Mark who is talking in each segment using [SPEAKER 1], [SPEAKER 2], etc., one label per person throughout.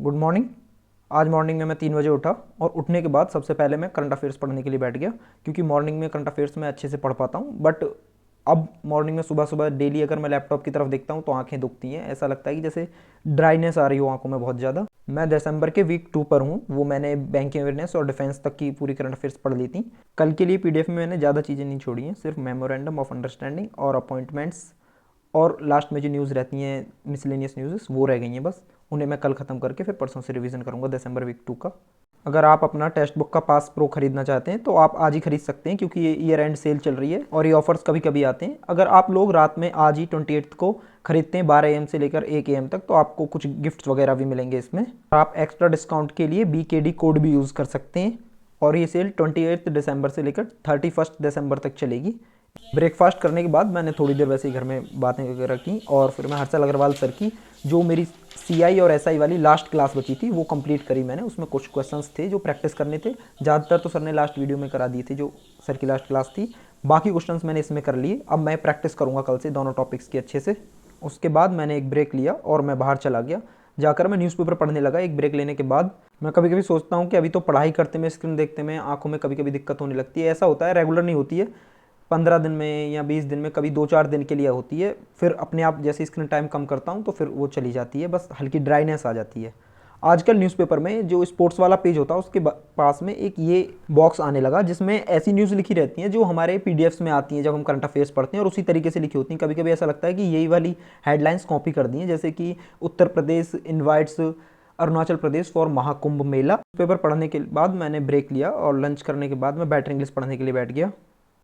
[SPEAKER 1] Good morning. आज morning में मैं 3 बजे उठा और उठने के बाद सबसे पहले मैं करंट अफेयर्स पढ़ने के लिए बैठ गया, क्योंकि मॉर्निंग में करंट अफेयर्स में अच्छे से पढ़ पाता हूँ। बट अब मॉर्निंग में सुबह सुबह डेली अगर मैं लैपटॉप की तरफ देखता हूँ तो आंखें दुखती हैं। ऐसा लगता है कि जैसे ड्राइनेस आ रही हो आंखों में बहुत ज़्यादा। मैं दिसंबर के वीक 2 पर हूँ, वो मैंने बैंकिंग अवेयरनेस और डिफेंस तक की पूरी करंट अफेयर्स पढ़ ली थी। कल के लिए पीडीएफ में मैंने ज़्यादा चीज़ें नहीं छोड़ी हैं, सिर्फ मेमोरेंडम ऑफ अंडरस्टैंडिंग और अपॉइंटमेंट्स और लास्ट में जो न्यूज़ रहती हैं मिसलेनियस न्यूज़ वो रह गई हैं बस। उन्हें मैं कल ख़त्म करके फिर परसों से रिवीजन करूँगा दिसंबर वीक 2 का। अगर आप अपना टेक्स्ट बुक का पास प्रो खरीदना चाहते हैं तो आप आज ही खरीद सकते हैं, क्योंकि ये ईयर एंड सेल चल रही है और ये ऑफर्स कभी कभी आते हैं। अगर आप लोग रात में आज ही 28 को खरीदते हैं 12 AM से लेकर 1 AM तक, तो आपको कुछ गिफ्ट्स वगैरह भी मिलेंगे इसमें। आप एक्स्ट्रा डिस्काउंट के लिए BKD कोड भी यूज़ कर सकते हैं और ये सेल 28 दिसंबर से लेकर 31 दिसंबर तक चलेगी। ब्रेकफास्ट करने के बाद मैंने थोड़ी देर वैसे ही घर में बातें वगैरह की और फिर मैं हर्षल अग्रवाल सर की जो मेरी CI और SI वाली लास्ट क्लास बची थी वो कंप्लीट करी मैंने। उसमें कुछ क्वेश्चंस थे जो प्रैक्टिस करने थे, ज़्यादातर तो सर ने लास्ट वीडियो में करा दिए थे जो सर की लास्ट क्लास थी। बाकी क्वेश्चंस मैंने इसमें कर लिए। अब मैं प्रैक्टिस करूँगा कल से दोनों टॉपिक्स की अच्छे से। उसके बाद मैंने एक ब्रेक लिया और मैं बाहर चला गया। जाकर मैं न्यूज़पेपर पढ़ने लगा। एक ब्रेक लेने के बाद मैं कभी कभी सोचता हूँ कि अभी तो पढ़ाई करते में स्क्रीन देखते में आंखों में कभी कभी दिक्कत होने लगती है। ऐसा होता है, रेगुलर नहीं होती है, 15 दिन में या 20 दिन में, कभी 2-4 दिन के लिए होती है। फिर अपने आप जैसे स्क्रीन टाइम कम करता हूँ तो फिर वो चली जाती है, बस हल्की ड्राइनेस आ जाती है। आजकल न्यूज़पेपर में जो स्पोर्ट्स वाला पेज होता है उसके पास में एक ये बॉक्स आने लगा जिसमें ऐसी न्यूज़ लिखी रहती हैं जो हमारे PDFs में आती हैं जब हम करंट अफेयर्स पढ़ते हैं, और उसी तरीके से लिखी होती हैं। कभी कभी ऐसा लगता है कि यही वाली हेडलाइंस कॉपी कर दी हैं, जैसे कि Uttar Pradesh invites Arunachal Pradesh for Mahakumbh Mela. Paper पढ़ने के बाद मैंने ब्रेक लिया और लंच करने के बाद मैं बैटर इंग्लिश पढ़ने के लिए बैठ गया।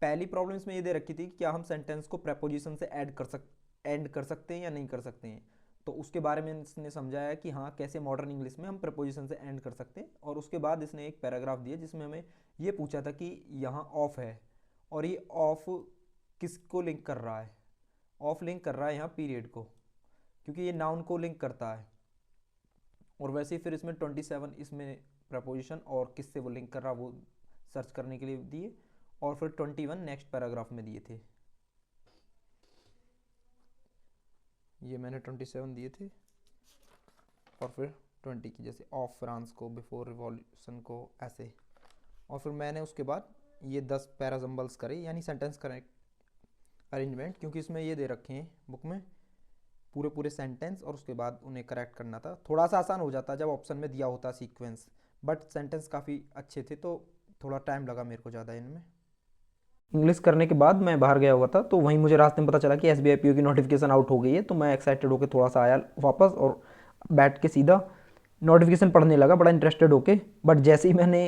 [SPEAKER 1] पहली प्रॉब्लम इसमें ये दे रखी थी कि क्या हम सेंटेंस को प्रेपोजिशन से एंड कर सकते हैं या नहीं कर सकते हैं। तो उसके बारे में इसने समझाया कि हाँ कैसे मॉडर्न इंग्लिश में हम प्रेपोजिशन से एंड कर सकते हैं। और उसके बाद इसने एक पैराग्राफ दिया जिसमें हमें ये पूछा था कि यहाँ ऑफ है और ये ऑफ किसको लिंक कर रहा है। ऑफ लिंक कर रहा है यहाँ पीरियड को, क्योंकि ये नाउन को लिंक करता है। और वैसे ही फिर इसमें 27 इसमें प्रपोजिशन और किससे वो लिंक कर रहा वो सर्च करने के लिए दिए, और फिर 21 नेक्स्ट पैराग्राफ में दिए थे। ये मैंने 27 दिए थे और फिर 20 की, जैसे ऑफ फ्रांस को, बिफोर रिवॉल्यूशन को, ऐसे। और फिर मैंने उसके बाद ये 10 पैराजम्बल्स करे, यानी सेंटेंस करेक्ट अरेंजमेंट, क्योंकि इसमें ये दे रखे हैं बुक में पूरे पूरे सेंटेंस और उसके बाद उन्हें करेक्ट करना था। थोड़ा सा आसान हो जाता जब ऑप्शन में दिया होता सीक्वेंस, बट सेंटेंस काफ़ी अच्छे थे तो थोड़ा टाइम लगा मेरे को ज़्यादा इनमें। इंग्लिश करने के बाद मैं बाहर गया हुआ था तो वहीं मुझे रास्ते में पता चला कि SBI PO की नोटिफिकेशन आउट हो गई है। तो मैं एक्साइटेड होकर थोड़ा सा आया वापस और बैठ के सीधा नोटिफिकेशन पढ़ने लगा बड़ा इंटरेस्टेड होके। बट जैसे ही मैंने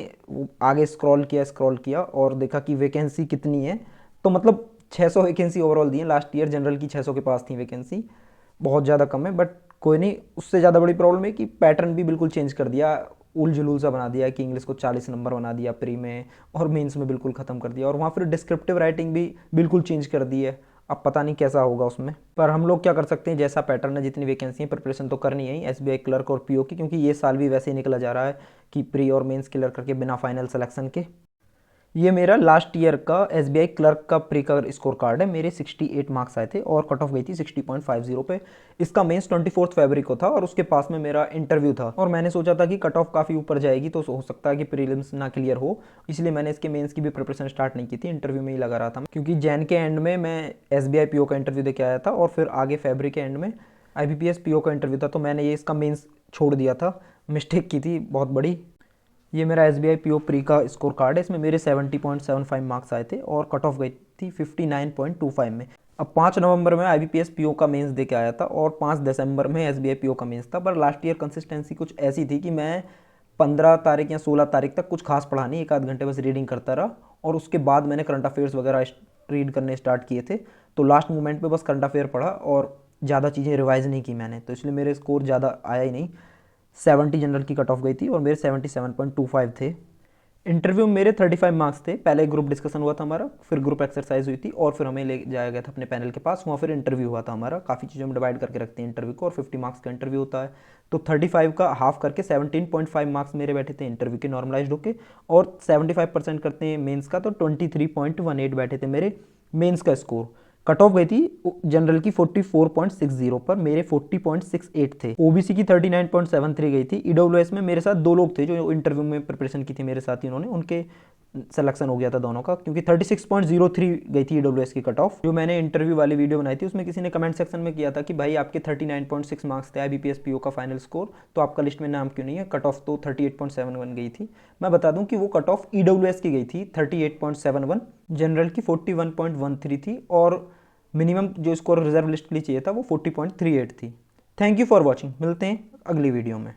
[SPEAKER 1] आगे स्क्रॉल किया और देखा कि वैकेंसी कितनी है, तो मतलब 600 वैकेंसी ओवरऑल दी है। लास्ट ईयर जनरल की 600 के पास थी वैकेंसी, बहुत ज़्यादा कम है। बट कोई नहीं, उससे ज़्यादा बड़ी प्रॉब्लम है कि पैटर्न भी बिल्कुल चेंज कर दिया, उल जुलूल सा बना दिया कि इंग्लिश को 40 नंबर बना दिया प्री में और मेंस में बिल्कुल ख़त्म कर दिया। और वहाँ फिर डिस्क्रिप्टिव राइटिंग भी बिल्कुल चेंज कर दी है। अब पता नहीं कैसा होगा उसमें, पर हम लोग क्या कर सकते हैं, जैसा पैटर्न है, जितनी वैकेंसी है प्रिपरेशन तो करनी है ही SBI क्लर्क और PO की, क्योंकि ये साल भी वैसे ही निकला जा रहा है कि प्री और मेंस क्लियर करके बिना फाइनल सिलेक्शन के। ये मेरा लास्ट ईयर का SBI क्लर्क का प्री का स्कोर कार्ड है। मेरे 68 मार्क्स आए थे और कट ऑफ गई थी 60.50 पे। इसका मेंस 24 फरवरी को था और उसके पास में मेरा इंटरव्यू था, और मैंने सोचा था कि कट ऑफ काफ़ी ऊपर जाएगी तो हो सकता है कि प्रीलिम्स ना क्लियर हो, इसलिए मैंने इसके मेंस की भी प्रिपरेशन स्टार्ट नहीं की थी। इंटरव्यू में ही लगा रहा था, क्योंकि जैन के एंड में मैं SBI PO का इंटरव्यू देके आया था और फिर आगे फरवरी के एंड में IBPS PO का इंटरव्यू था। तो मैंने ये इसका मेंस छोड़ दिया था, मिस्टेक की थी बहुत बड़ी। ये मेरा SBI PO प्री का स्कोर कार्ड है। इसमें मेरे 70.75 मार्क्स आए थे और कट ऑफ गई थी 59.25 में। अब 5 नवंबर में IBPS PO का मेंस दे के आया था और 5 दिसंबर में SBI PO का मेंस था। पर लास्ट ईयर कंसिस्टेंसी कुछ ऐसी थी कि मैं 15 तारीख या 16 तारीख तक कुछ खास पढ़ा नहीं, 1 आध घंटे बस रीडिंग करता रहा और उसके बाद मैंने करंट अफेयर्स वगैरह रीड करने स्टार्ट किए थे। तो लास्ट मोमेंट पे बस करंट अफेयर पढ़ा और ज़्यादा चीज़ें रिवाइज नहीं की मैंने, तो इसलिए मेरे स्कोर ज़्यादा आया ही नहीं। 70 जनरल की कट ऑफ गई थी और मेरे 77.25 थे। इंटरव्यू में मेरे 35 मार्क्स थे। पहले ग्रुप डिस्कशन हुआ था हमारा, फिर ग्रुप एक्सरसाइज हुई थी और फिर हमें ले जाया गया था अपने पैनल के पास, वहाँ फिर इंटरव्यू हुआ था हमारा। काफ़ी चीज़ों में डिवाइड करके रखते हैं इंटरव्यू को और 50 मार्क्स का इंटरव्यू होता है। तो 35 का हाफ करके 17.5 मार्क्स मेरे बैठे थे इंटरव्यू के नॉर्मलाइज्ड होके, और 75% करते हैं मेंस का तो 23.18 बैठे थे मेरे मेंस का स्कोर। कट ऑफ गई थी जनरल की 44.60 पर, मेरे 40.68 थे। ओबीसी की 39.73 गई थी। ईडब्ल्यूएस में मेरे साथ 2 लोग थे जो इंटरव्यू में प्रिपरेशन की थी मेरे साथ ही, उन्होंने उनके सिलेक्शन हो गया था दोनों का, क्योंकि 36.03 गई थी ईडब्ल्यूएस की कट ऑफ। जो मैंने इंटरव्यू वाली वीडियो बनाई थी उसमें किसी ने कमेंट सेक्शन में किया था कि भाई आपके 39.6 मार्क्स थे आईबीपीएस पीओ का फाइनल स्कोर, तो आपका लिस्ट में नाम क्यों नहीं है? कट ऑफ तो 38.71 गई थी। मैं बता दूं कि वो कट ऑफ ईडब्ल्यूएस की गई थी 38.71, जनरल की 41.13 थी, और मिनिमम जो स्कोर रिजर्व लिस्ट के लिए चाहिए था वो 40.38 थी। थैंक यू फॉर वॉचिंग, मिलते हैं अगली वीडियो में।